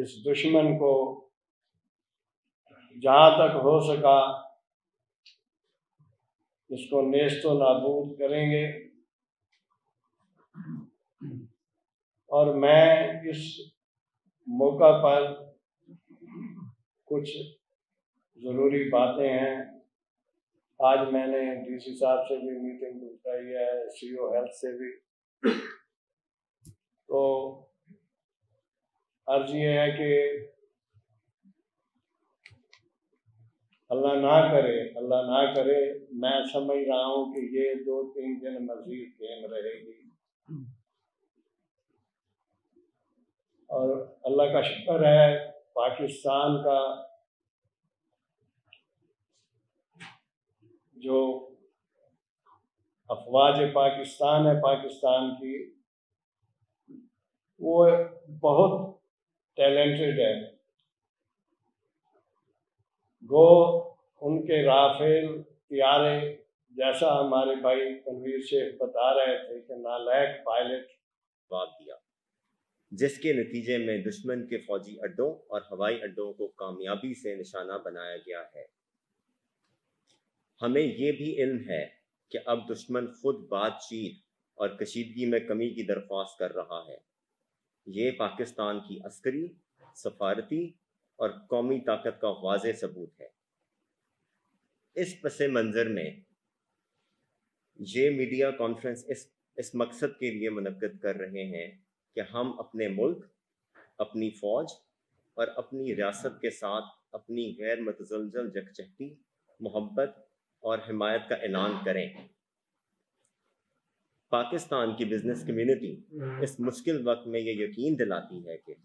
इस दुश्मन को जहाँ तक हो सका इसको नेस्तो नाबूद करेंगे। और मैं इस मौका पर कुछ ज़रूरी बातें हैं, आज मैंने डीसी साहब से भी मीटिंग बुलाई है, सीओ हेल्थ से भी, तो अर्ज ये है कि अल्लाह ना करे, मैं समझ रहा हूँ कि ये 2-3 दिन मजीद गेम रहेगी। और अल्लाह का शुक्र है, पाकिस्तान का जो अफवाज पाकिस्तान है, पाकिस्तान की, वो बहुत टैलेंटेड है। गो उनके राफेल तियारे, जैसा हमारे भाई तनवीर शेख बता रहे थे कि नालायक पायलट जवाब दिया, जिसके नतीजे में दुश्मन के फौजी अड्डों और हवाई अड्डों को कामयाबी से निशाना बनाया गया है। हमें ये भी इल्म है कि अब दुश्मन खुद बातचीत और कशीदगी में कमी की दरख्वास्त कर रहा है। ये पाकिस्तान की अस्करी, सफारती और कौमी ताकत का वाज़ेह सबूत है। इस पस मंज़र में ये मीडिया कॉन्फ्रेंस इस मकसद के लिए मुनक्किद कर रहे हैं कि हम अपने मुल्क, अपनी फ़ौज और अपनी रियासत के साथ अपनी गैर मतज़लज़ल यकजहती, मोहब्बत और हिमायत का ऐलान करें। पाकिस्तान की बिजनेस कम्युनिटी इस मुश्किल वक्त में ये यकीन दिलाती है कि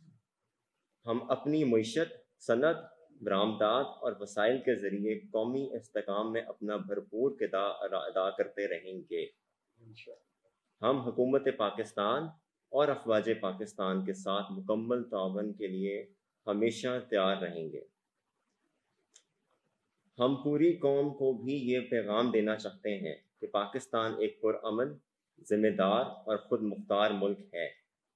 हम अपनी मईशत, सनत, बरामदात और वसाइल के ज़रिए कौमी इस्तेकाम में अपना भरपूर किरदार अदा करते रहेंगे। हम हुकूमत पाकिस्तान और अफवाज पाकिस्तान के साथ मुकम्मल तावन के लिए हमेशा तैयार रहेंगे। हम पूरी कौम को भी ये पैगाम देना चाहते हैं कि पाकिस्तान एक पुरअमन, ज़िम्मेदार और ख़ुद मुख्तार मुल्क है,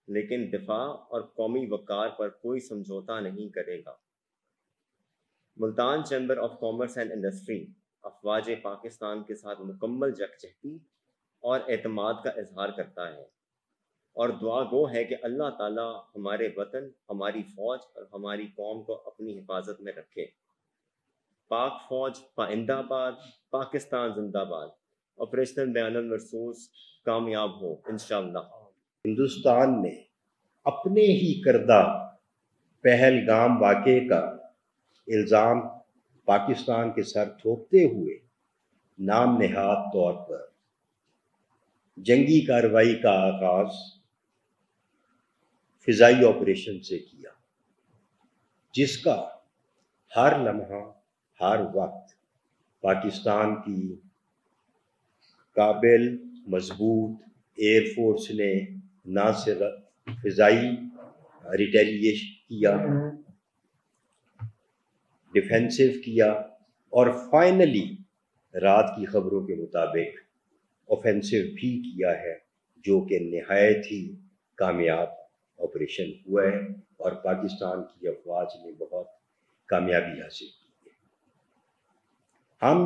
लेकिन दिफा और कौमी वक़ार पर कोई समझौता नहीं करेगा। Multan chamber of commerce and industry अफवाज पाकिस्तान के साथ मुकम्मल यकजहती और एतमाद का इजहार करता है और दुआ गो है कि अल्लाह ताला हमारे वतन, हमारी फ़ौज और हमारी कौम को अपनी हिफाजत में रखे। पाक फ़ौज पाइंदाबाद, पाकिस्तान जिंदाबाद। ऑपरेशनल बयानुल मरसूस कामयाब हो इंशाअल्लाह। हिंदुस्तान ने अपने ही करदा पहलगाम वाक़े का इल्ज़ाम पाकिस्तान के सर थोपते हुए नाम नहाद तौर पर जंगी कार्रवाई का आगाज़ फ़िज़ाई ऑपरेशन से किया, जिसका हर लम्हा, हर वक्त पाकिस्तान की काबिल मजबूत एयरफोर्स ने न सिर्फ फ़िज़ाई रिटेलिएशन किया, डिफेंसिव किया और फाइनली रात की खबरों के मुताबिक ऑफेंसिव भी किया है, जो कि नहायत ही कामयाब ऑपरेशन हुआ है और पाकिस्तान की अफवाज ने बहुत कामयाबी हासिल की है। हम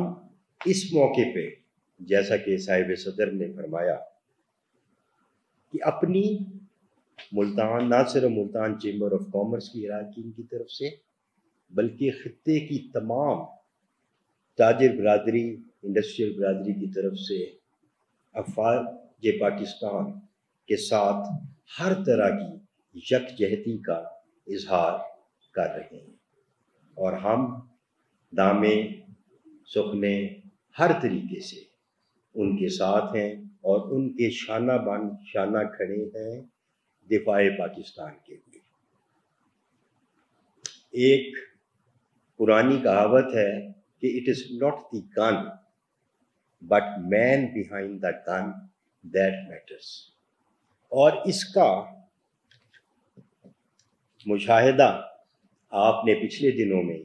इस मौके पे, जैसा कि साहिब सदर ने फरमाया कि अपनी मुल्तान, ना सिर्फ मुल्तान चैम्बर ऑफ कॉमर्स की अरकान की तरफ से, बल्कि खित्ते की तमाम ताजिर बरादरी, इंडस्ट्रियल बरादरी की तरफ से अफवाज पाकिस्तान के साथ हर तरह की यकजहती का इजहार कर रहे हैं और हम दामे सुखने हर तरीके से उनके साथ हैं और उनके शाना बन शाना खड़े हैं दिफाए पाकिस्तान के लिए। एक पुरानी कहावत है कि it is not the gun but man behind the gun that matters, और इसका मुशाहिदा आपने पिछले दिनों में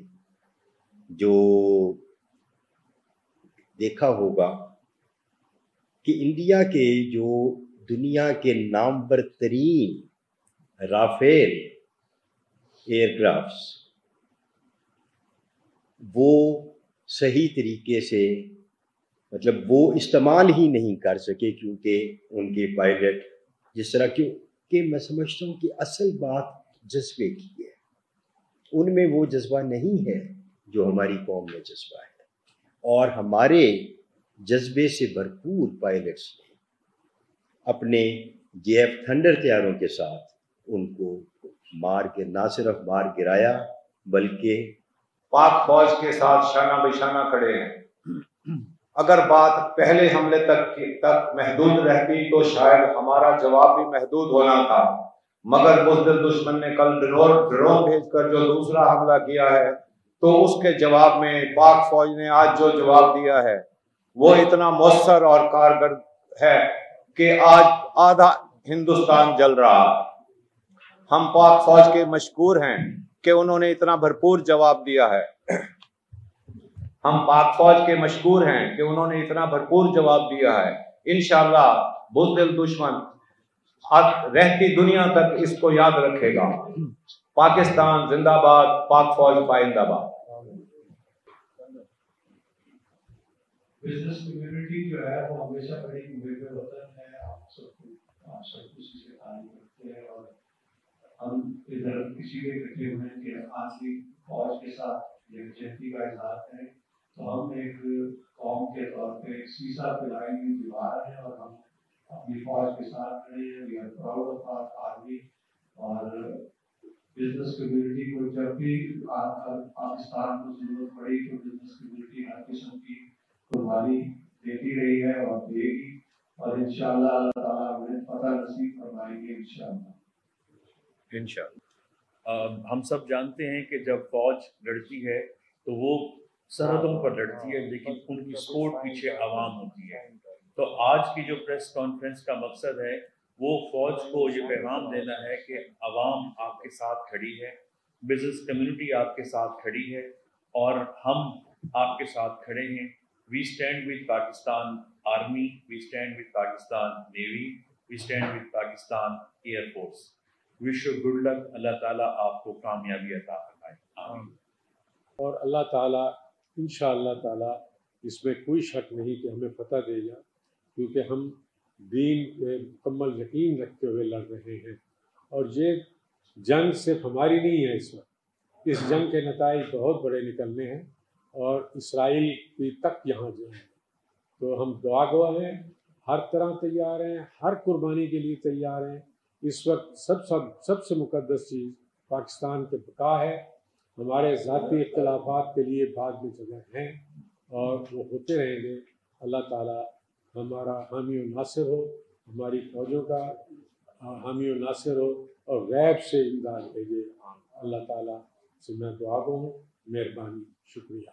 जो देखा होगा कि इंडिया के जो दुनिया के नामवर तरीन राफेल ایئر کرافٹس وہ صحیح طریقے سے مطلب وہ استعمال ہی نہیں کر سکے، کیونکہ ان کے پائلٹ جس طرح کہ میں سمجھتا ہوں کہ اصل بات جذبے کی ہے، ان میں وہ جذبہ نہیں ہے جو ہماری قوم میں جذبہ ہے، اور ہمارے جذبے سے بھرپور پائلٹس نے اپنے JF تھنڈر طیاروں کے ساتھ ان کو مار کے نہ صرف مار گرایا بلکہ پاک فوج کے ساتھ شانہ بشانہ کھڑے ہیں۔ اگر بات پہلے حملے تک محدود رہتی تو شاید ہمارا جواب بھی محدود ہونا تھا، مگر بزدل دشمن نے کل ڈرون بھیج کر جو دوسرا حملہ کیا ہے تو اس کے جواب میں پاک فوج نے آج جو جواب دیا ہے وہ اتنا مؤثر اور کارگر ہے کہ آج آدھا ہندوستان جل رہا ہے۔ ہم پاک فوج کے مشکور ہیں کہ انہوں نے اتنا بھرپور جواب دیا ہے، ہم پاک فوج کے مشکور ہیں کہ انہوں نے اتنا بھرپور جواب دیا ہے۔ انشاءاللہ بزدل دشمن رہتی دنیا تک اس کو یاد رکھے گا۔ پاکستان زندہ باد، پاک فوج پائندہ باد۔ بزنس کمیونٹی جو ہے وہ ہمیشہ بڑی محب وطن ہے، آپ سب کچھ سے تعلق رکھتے ہیں، اور ہم ادھر کسی بھی اکٹھے ہوئے ہیں کہ آج فوج کے ساتھ یکجہتی کا اظہار کریں، تو ہم ایک قوم کے طور پہ ایک سیسا پلائی ہوئی دیوار ہے، اور ہم اپنی فوج کے ساتھ کھڑے ہیں۔ We are proud of our army, اور بزنس کمیونٹی کو جب بھی پاکستان کو ضرورت پڑی تو بزنس کمیونٹی ہر قسم کی قربانی دیتی رہی ہے اور دے گی، اور انشاءاللہ اللہ تعالیٰ ہمیں فتح نصیب فرمائیں گے انشاءاللہ۔ ہم سب جانتے ہیں کہ جب فوج لڑتی ہے تو وہ سرحدوں پر لڑتی ہے، لیکن ان کی سپورٹ پیچھے عوام ہوتی ہے۔ تو آج کی جو پریس کانفرنس کا مقصد ہے وہ فوج کو یہ پیغام دینا ہے کہ عوام آپ کے ساتھ کھڑی ہے، بزنس کمیونٹی آپ کے ساتھ کھڑی ہے، اور ہم آپ کے ساتھ کھڑے ہیں۔ We stand with Pakistan army, we stand with Pakistan navy, we stand with Pakistan air force. Wish you good luck, اللہ تعالیٰ آپ کو کامیابی عطا فرمائے، آمین۔ اور اللہ تعالیٰ انشاءاللہ تعالیٰ اس میں کوئی شک نہیں کہ ہمیں فتح دے گا، کیونکہ ہم دین پہ مکمل یقین رکھتے ہوئے لڑ رہے ہیں، اور یہ جنگ صرف ہماری نہیں ہے، اس وقت اس جنگ کے نتائج بہت بڑے نکلنے ہیں، اور اسرائیل کی تک یہاں جو ہے، تو ہم دعا گو ہیں، ہر طرح تیار ہیں، ہر قربانی کے لیے تیار ہیں۔ اس وقت سب سے مقدس چیز پاکستان کے بقا ہے۔ ہمارے ذاتی اختلافات کے لیے بعد میں جگہ ہیں، اور وہ ہوتے رہیں گے۔ اللہ تعالیٰ ہمارا حامی و ناصر ہو، ہماری فوجوں کا حامی و ناصر ہو، اور غیب سے امداد بھیجے۔ اللہ تعالیٰ سے میں دعا گو ہوں۔ مہربانی، شکریہ۔